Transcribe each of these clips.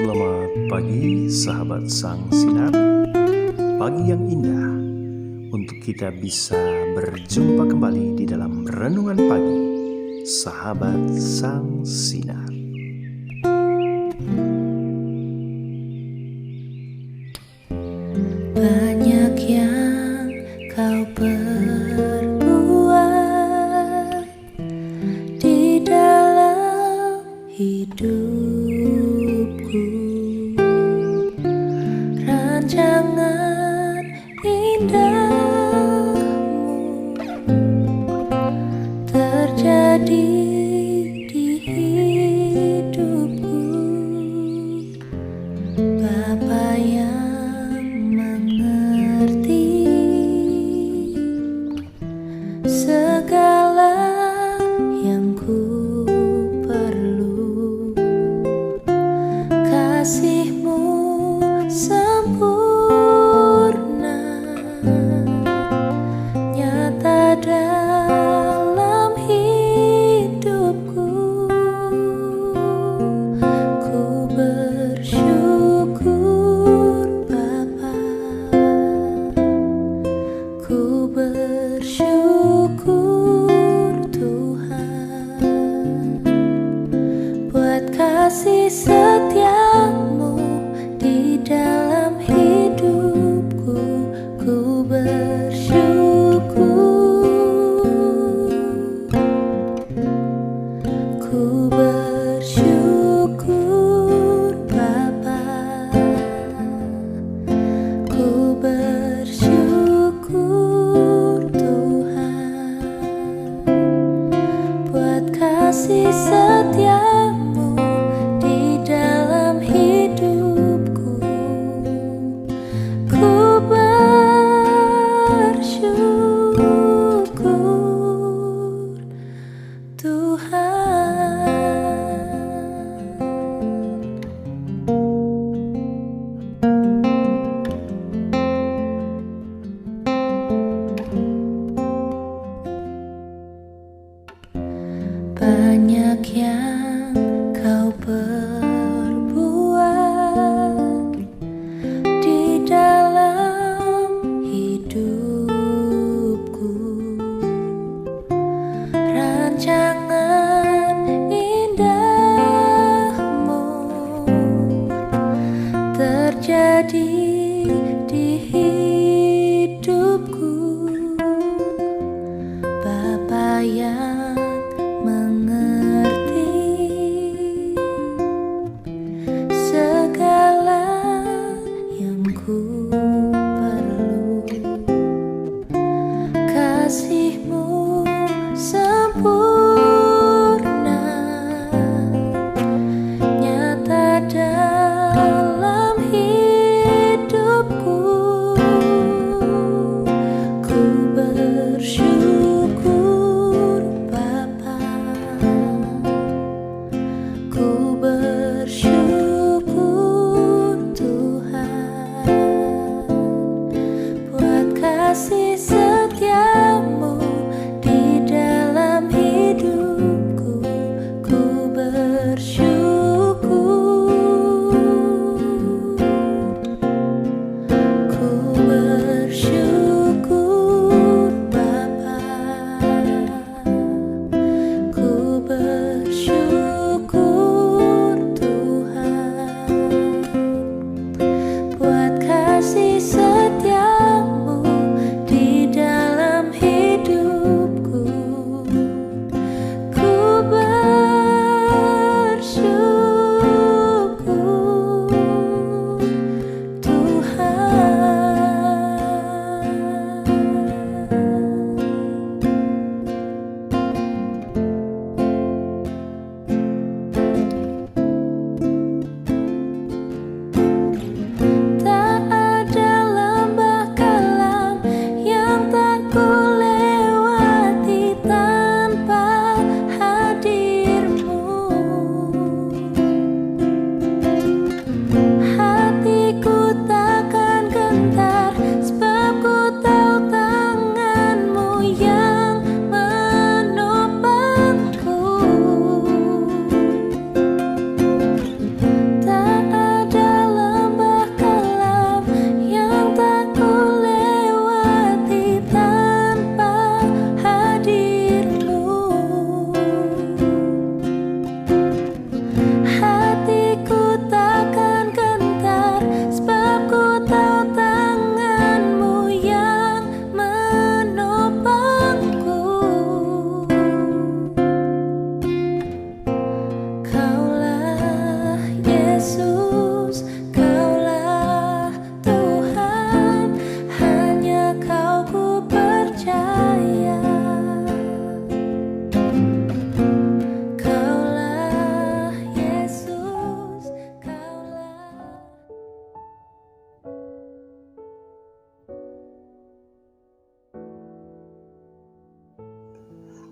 Selamat pagi sahabat Sang Sinar. Pagi yang indah untuk kita bisa berjumpa kembali di dalam renungan pagi sahabat Sang Sinar. Banyak yang kau perbuat di dalam hidupku, rancangan indahmu terjadi di hidupku. Bapa yang mengerti segala yang ku perlu, kasih-Mu sempurna nyata dalam hidupku. Ku bersyukur Bapa, ku bersyukur Tuhan, buat kasih setia-Mu di dalam hidupku. Ku bersyukur, ku bersyukur Bapa, ku bersyukur Tuhan, buat kasih setia-Mu di dalam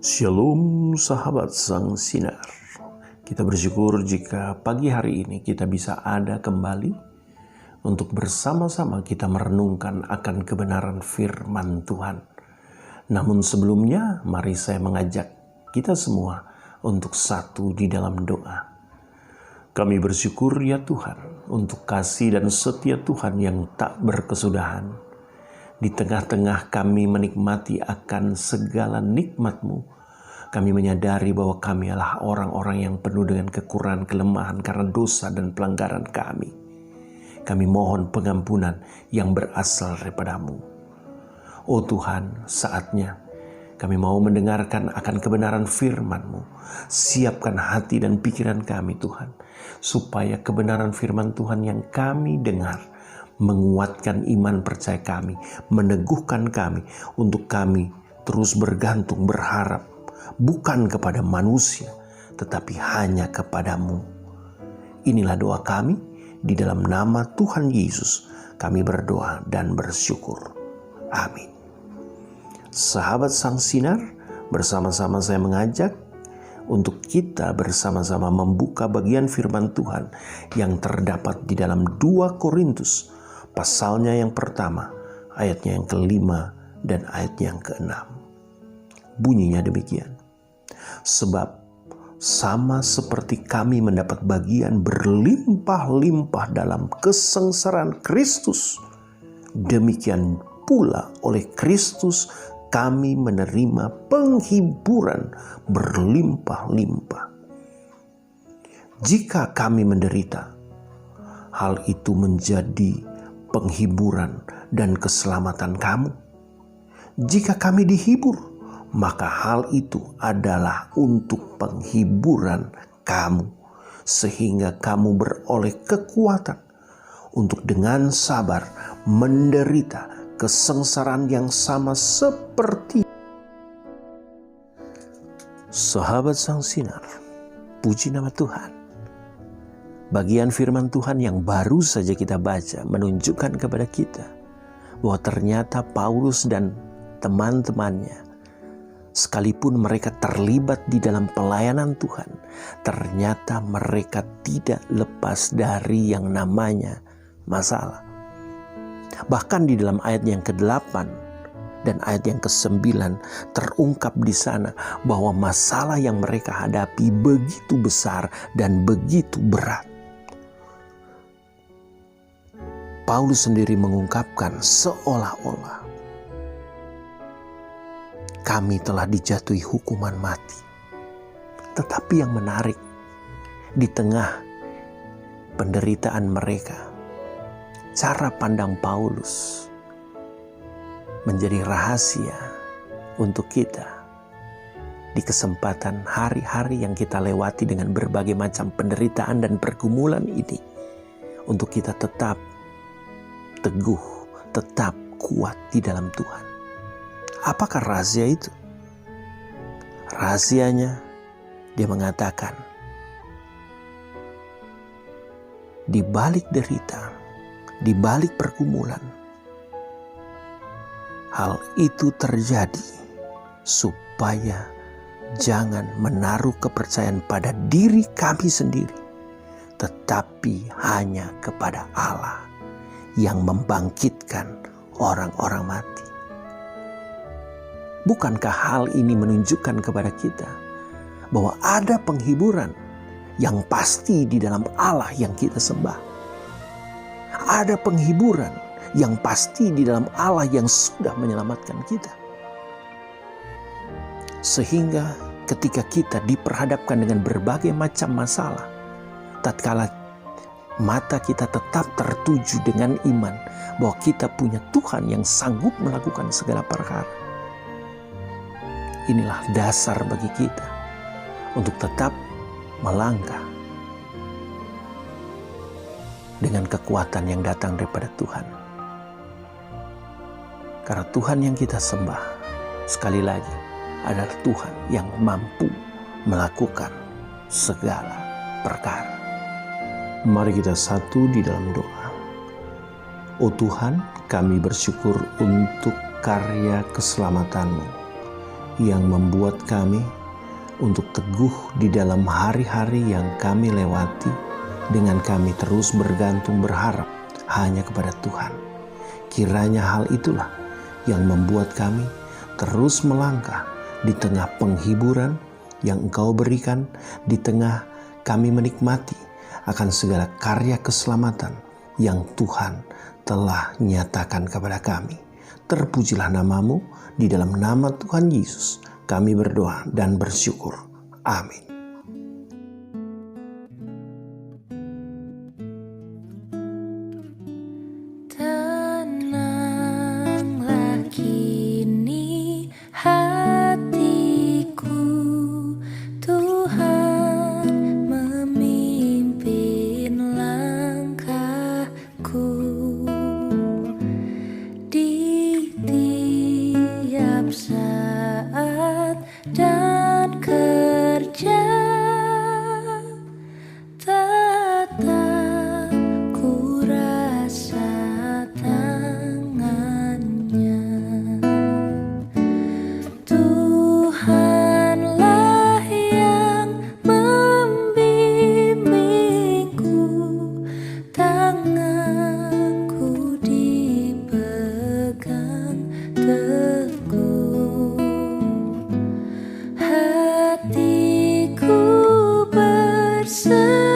Shalom sahabat Sang Sinar. Kita bersyukur jika pagi hari ini kita bisa ada kembali untuk bersama-sama kita merenungkan akan kebenaran firman Tuhan. Namun sebelumnya mari saya mengajak kita semua untuk satu di dalam doa. Kami bersyukur ya Tuhan untuk kasih dan setia Tuhan yang tak berkesudahan. Di tengah-tengah kami menikmati akan segala nikmat-Mu, kami menyadari bahwa kami adalah orang-orang yang penuh dengan kekurangan, kelemahan karena dosa dan pelanggaran kami. Kami mohon pengampunan yang berasal daripada-Mu. Oh Tuhan, saatnya kami mau mendengarkan akan kebenaran firman-Mu. Siapkan hati dan pikiran kami Tuhan, supaya kebenaran firman Tuhan yang kami dengar menguatkan iman percaya kami, meneguhkan kami untuk kami terus bergantung, berharap bukan kepada manusia, tetapi hanya kepada-Mu. Inilah doa kami, di dalam nama Tuhan Yesus kami berdoa dan bersyukur. Amin. Sahabat Sang Sinar, bersama-sama saya mengajak untuk kita bersama-sama membuka bagian firman Tuhan yang terdapat di dalam 2 Korintus pasalnya yang pertama, ayatnya yang ke-5 dan ayatnya yang ke-6. Bunyinya demikian. Sebab sama seperti kami mendapat bagian berlimpah-limpah dalam kesengsaraan Kristus, demikian pula oleh Kristus kami menerima penghiburan berlimpah-limpah. Jika kami menderita, hal itu menjadi penghiburan dan keselamatan kamu. Jika kami dihibur, maka hal itu adalah untuk penghiburan kamu, sehingga kamu beroleh kekuatan untuk dengan sabar menderita kesengsaraan yang sama seperti. Sahabat Sang Sinar, puji nama Tuhan. Bagian firman Tuhan yang baru saja kita baca menunjukkan kepada kita bahwa ternyata Paulus dan teman-temannya, sekalipun mereka terlibat di dalam pelayanan Tuhan, ternyata mereka tidak lepas dari yang namanya masalah. Bahkan di dalam ayat yang ke-8 dan ayat yang ke-9 terungkap di sana bahwa masalah yang mereka hadapi begitu besar dan begitu berat. Paulus sendiri mengungkapkan seolah-olah kami telah dijatuhi hukuman mati. Tetapi yang menarik, di tengah penderitaan mereka, cara pandang Paulus menjadi rahasia untuk kita di kesempatan hari-hari yang kita lewati dengan berbagai macam penderitaan dan pergumulan ini, untuk kita tetap teguh, tetap kuat di dalam Tuhan. Apakah rahasia itu? Rahasianya, dia mengatakan, di balik derita, di balik pergumulan, hal itu terjadi supaya jangan menaruh kepercayaan pada diri kami sendiri, tetapi hanya kepada Allah yang membangkitkan orang-orang mati. Bukankah hal ini menunjukkan kepada kita bahwa ada penghiburan yang pasti di dalam Allah yang kita sembah? Ada penghiburan yang pasti di dalam Allah yang sudah menyelamatkan kita. Sehingga ketika kita diperhadapkan dengan berbagai macam masalah, tatkala mata kita tetap tertuju dengan iman bahwa kita punya Tuhan yang sanggup melakukan segala perkara. Inilah dasar bagi kita untuk tetap melangkah dengan kekuatan yang datang daripada Tuhan. Karena Tuhan yang kita sembah, sekali lagi, adalah Tuhan yang mampu melakukan segala perkara. Mari kita satu di dalam doa. Oh Tuhan, kami bersyukur untuk karya keselamatan-Mu yang membuat kami untuk teguh di dalam hari-hari yang kami lewati, dengan kami terus bergantung berharap hanya kepada Tuhan. Kiranya hal itulah yang membuat kami terus melangkah di tengah penghiburan yang Engkau berikan, di tengah kami menikmati akan segala karya keselamatan yang Tuhan telah nyatakan kepada kami. Terpujilah nama-Mu, di dalam nama Tuhan Yesus kami berdoa dan bersyukur. Amin. Tenanglah kini hatiku, Tuhan memimpin langkahku. Di tiap saat dan kerja, tetap ku rasa tangannya. Tuhanlah yang membimbingku, tanganku dipegang teguh. Hatiku berseri